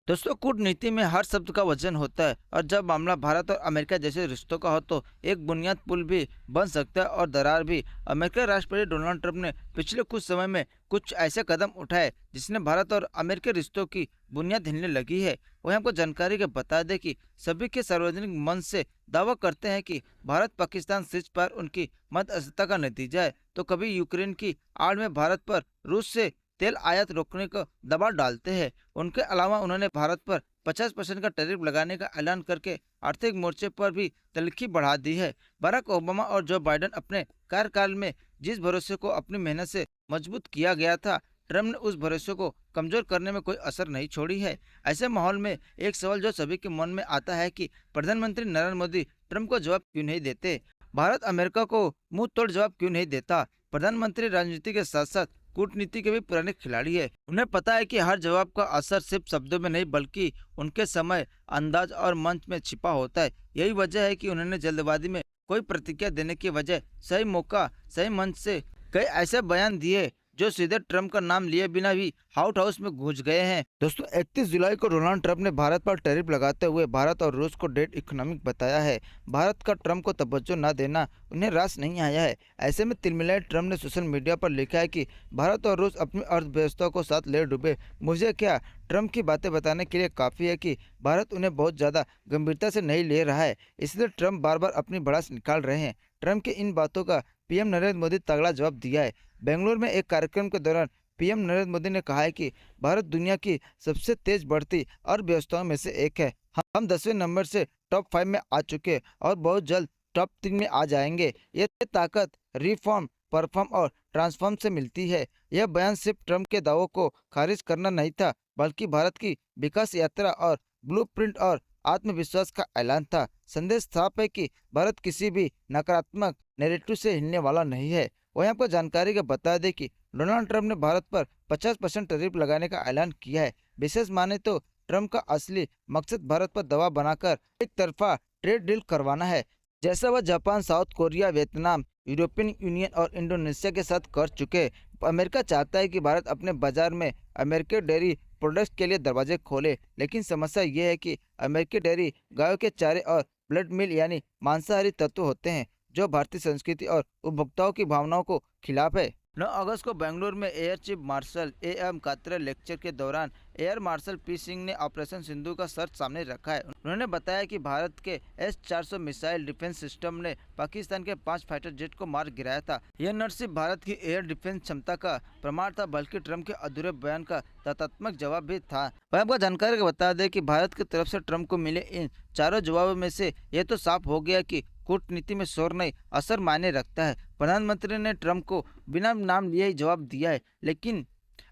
दोस्तों, कूटनीति में हर शब्द का वजन होता है और जब मामला भारत और अमेरिका जैसे रिश्तों का हो तो एक बुनियाद पुल भी बन सकता है और दरार भी। अमेरिका राष्ट्रपति डोनाल्ड ट्रंप ने पिछले कुछ समय में कुछ ऐसे कदम उठाए जिसने भारत और अमेरिकी रिश्तों की बुनियाद हिलने लगी है। वही हमको जानकारी के बता दें कि सभी के सार्वजनिक मंच से दावा करते हैं कि भारत पाकिस्तान सीज पर उनकी मध्यस्थता का नतीजा है, तो कभी यूक्रेन की आड़ में भारत पर रूस से तेल आयात रोकने का दबाव डालते हैं। उनके अलावा उन्होंने भारत पर 50% का टैरिफ लगाने का ऐलान करके आर्थिक मोर्चे पर भी तलखी बढ़ा दी है। बराक ओबामा और जो बाइडेन अपने कार्यकाल में जिस भरोसे को अपनी मेहनत से मजबूत किया गया था, ट्रम्प ने उस भरोसे को कमजोर करने में कोई असर नहीं छोड़ी है। ऐसे माहौल में एक सवाल जो सभी के मन में आता है कि प्रधानमंत्री नरेंद्र मोदी ट्रम्प को जवाब क्यों नहीं देते। भारत अमेरिका को मुंह तोड़ जवाब क्यों नहीं देता। प्रधानमंत्री राजनीति के साथ साथ कूटनीति के भी पुराने खिलाड़ी है। उन्हें पता है कि हर जवाब का असर सिर्फ शब्दों में नहीं बल्कि उनके समय, अंदाज और मंच में छिपा होता है। यही वजह है कि उन्होंने जल्दबाजी में कोई प्रतिक्रिया देने की वजह सही मौका, सही मंच से कई ऐसे बयान दिए जो सीधे ट्रम्प का नाम लिए बिना भी व्हाइट हाउस में घुस गए हैं। दोस्तों, 31 जुलाई को डोनाल्ड ट्रंप ने भारत पर टैरिफ लगाते हुए भारत और रूस को डेड इकोनॉमिक बताया है। भारत का ट्रंप को तवज्जो न देना उन्हें रास नहीं आया है। ऐसे में तिलमिलाए ट्रंप ने सोशल मीडिया पर लिखा है कि भारत और रूस अपनी अर्थव्यवस्था को साथ ले डूबे, मुझे क्या। ट्रंप की बातें बताने के लिए काफ़ी है कि भारत उन्हें बहुत ज़्यादा गंभीरता से नहीं ले रहा है, इसलिए ट्रंप बार बार अपनी भड़ास निकाल रहे हैं। ट्रंप की इन बातों का पीएम नरेंद्र मोदी तगड़ा जवाब दिया है। बेंगलुरु में एक कार्यक्रम के दौरान पीएम नरेंद्र मोदी ने कहा है कि भारत दुनिया की सबसे तेज बढ़ती अर्थव्यवस्थाओं में से एक है। हम 10वें नंबर से टॉप 5 में आ चुके हैं और बहुत जल्द टॉप 3 में आ जाएंगे। ये ताकत रिफॉर्म, परफॉर्म और ट्रांसफॉर्म से मिलती है। यह बयान सिर्फ ट्रंप के दावों को खारिज करना नहीं था, बल्कि भारत की विकास यात्रा और ब्लूप्रिंट और आत्मविश्वास का ऐलान था। संदेश साफ है कि भारत किसी भी नकारात्मक नैरेटिव से हिलने वाला नहीं है। वहीं आपको जानकारी के बता दें कि डोनाल्ड ट्रंप ने भारत पर 50% टैरिफ लगाने का ऐलान किया है। विशेष माने तो ट्रंप का असली मकसद भारत पर दबाव बनाकर एक तरफा ट्रेड डील करवाना है, जैसा वह Japan, south Korea, Vietnam, European union और इंडोनेशिया के साथ कर चुके। अमेरिका चाहता है कि भारत अपने बाजार में अमेरिकी डेयरी प्रोडक्ट्स के लिए दरवाजे खोले, लेकिन समस्या ये है कि अमेरिकी डेयरी गायों के चारे और ब्लड मिल यानी मांसाहारी तत्व होते हैं, जो भारतीय संस्कृति और उपभोक्ताओं की भावनाओं को खिलाफ है। 9 अगस्त को बेंगलुरु में air chief marshal M Katre lecture के दौरान एयर मार्शल पी सिंह ने ऑपरेशन सिंधु का सच सामने रखा है। उन्होंने बताया कि भारत के S-400 मिसाइल डिफेंस सिस्टम ने पाकिस्तान के 5 फाइटर जेट को मार गिराया था। यह न सिर्फ भारत की एयर डिफेंस क्षमता का प्रमाण था, बल्कि ट्रंप के अधूरे बयान का तथ्यात्मक जवाब भी था। वह आपको जानकारी बता दें कि भारत की तरफ से ट्रंप को मिले इन चारों जवाबों में से यह तो साफ हो गया कि कूटनीति में शोर नहीं, असर मायने रखता है। प्रधानमंत्री ने ट्रंप को बिना नाम लिए ही जवाब दिया है, लेकिन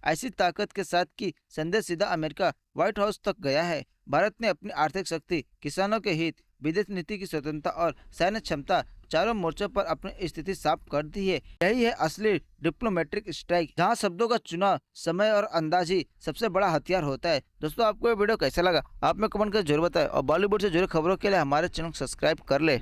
ऐसी ताकत के साथ कि संदेश सीधा अमेरिका व्हाइट हाउस तक गया है। भारत ने अपनी आर्थिक शक्ति, किसानों के हित, विदेश नीति की स्वतंत्रता और सैन्य क्षमता चारों मोर्चों पर अपनी स्थिति साफ कर दी है। यही है असली डिप्लोमेटिक स्ट्राइक, जहां शब्दों का चुनाव, समय और अंदाज ही सबसे बड़ा हथियार होता है। दोस्तों, आपको ये वीडियो कैसा लगा आप में कमेंट कर जरूर बताएं और बॉलीवुड से जुड़ी खबरों के लिए हमारे चैनल को सब्सक्राइब कर ले।